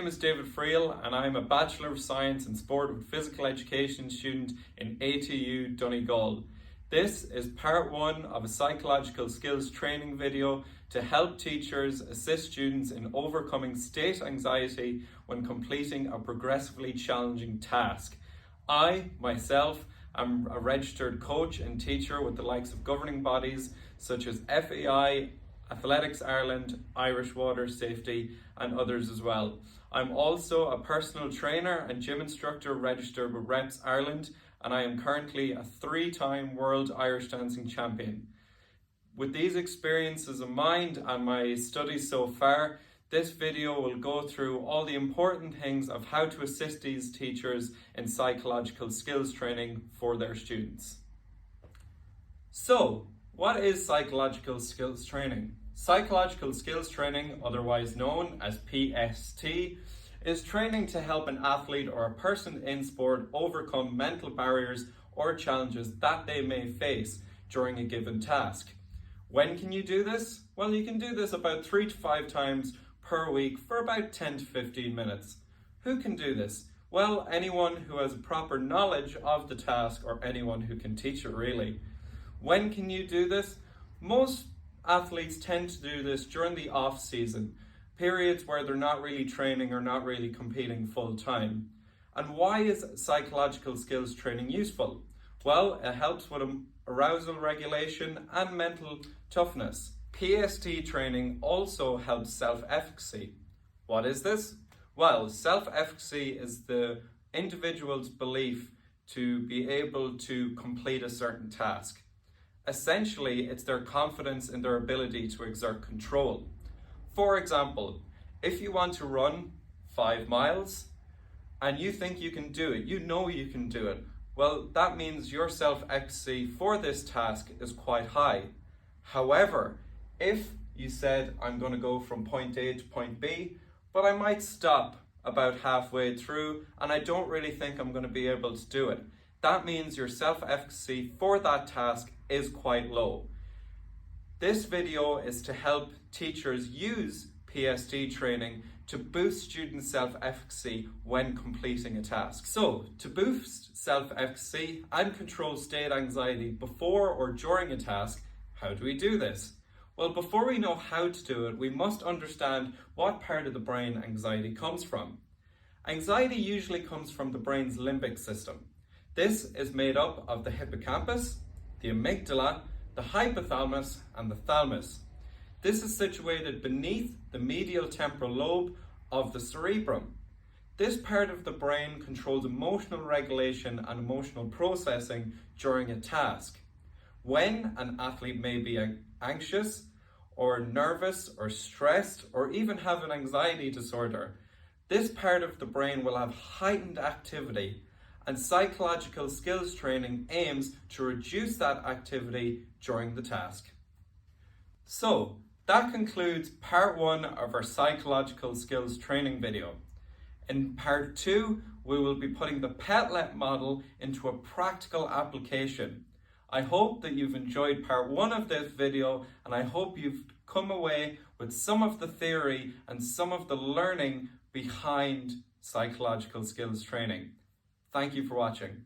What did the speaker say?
name is David Friel and I'm a Bachelor of Science in Sport with Physical Education student in ATU Donegal. This is part one of a psychological skills training video to help teachers assist students in overcoming state anxiety when completing a progressively challenging task. I, myself, am a registered coach and teacher with the likes of governing bodies such as FEI, Athletics Ireland, Irish Water Safety and others as well. I'm also a personal trainer and gym instructor registered with Reps Ireland, and I am currently a 3-time World Irish Dancing Champion. With these experiences in mind and my studies so far, this video will go through all the important things of how to assist these teachers in psychological skills training for their students. So, what is psychological skills training? Psychological skills training, otherwise known as PST, is training to help an athlete or a person in sport overcome mental barriers or challenges that they may face during a given task. When can you do this? Well, you can do this about 3 to 5 times per week for about 10 to 15 minutes. Who can do this? Well, anyone who has a proper knowledge of the task or anyone who can teach it really. When can you do this? Most athletes tend to do this during the off season, periods where they're not really training or not really competing full time. And why is psychological skills training useful? Well, it helps with arousal regulation and mental toughness. PST training also helps self-efficacy. What is this? Well, self-efficacy is the individual's belief to be able to complete a certain task. Essentially, it's their confidence in their ability to exert control. For example, if you want to run 5 miles and you think you can do it, you know you can do it, well, that means your self-efficacy for this task is quite high. However, if you said, I'm going to go from point A to point B, but I might stop about halfway through and I don't really think I'm going to be able to do it, that means your self-efficacy for that task is quite low. This video is to help teachers use PST training to boost student self-efficacy when completing a task. So, to boost self-efficacy and control state anxiety before or during a task, how do we do this? Well, before we know how to do it, we must understand what part of the brain anxiety comes from. Anxiety usually comes from the brain's limbic system. This is made up of the hippocampus, the amygdala, the hypothalamus and the thalamus. This is situated beneath the medial temporal lobe of the cerebrum. This part of the brain controls emotional regulation and emotional processing during a task. When an athlete may be anxious or nervous or stressed or even have an anxiety disorder, this part of the brain will have heightened activity, and psychological skills training aims to reduce that activity during the task. So, that concludes part 1 of our psychological skills training video. In part 2, we will be putting the PETLET model into a practical application. I hope that you've enjoyed part 1 of this video, and I hope you've come away with some of the theory and some of the learning behind psychological skills training. Thank you for watching.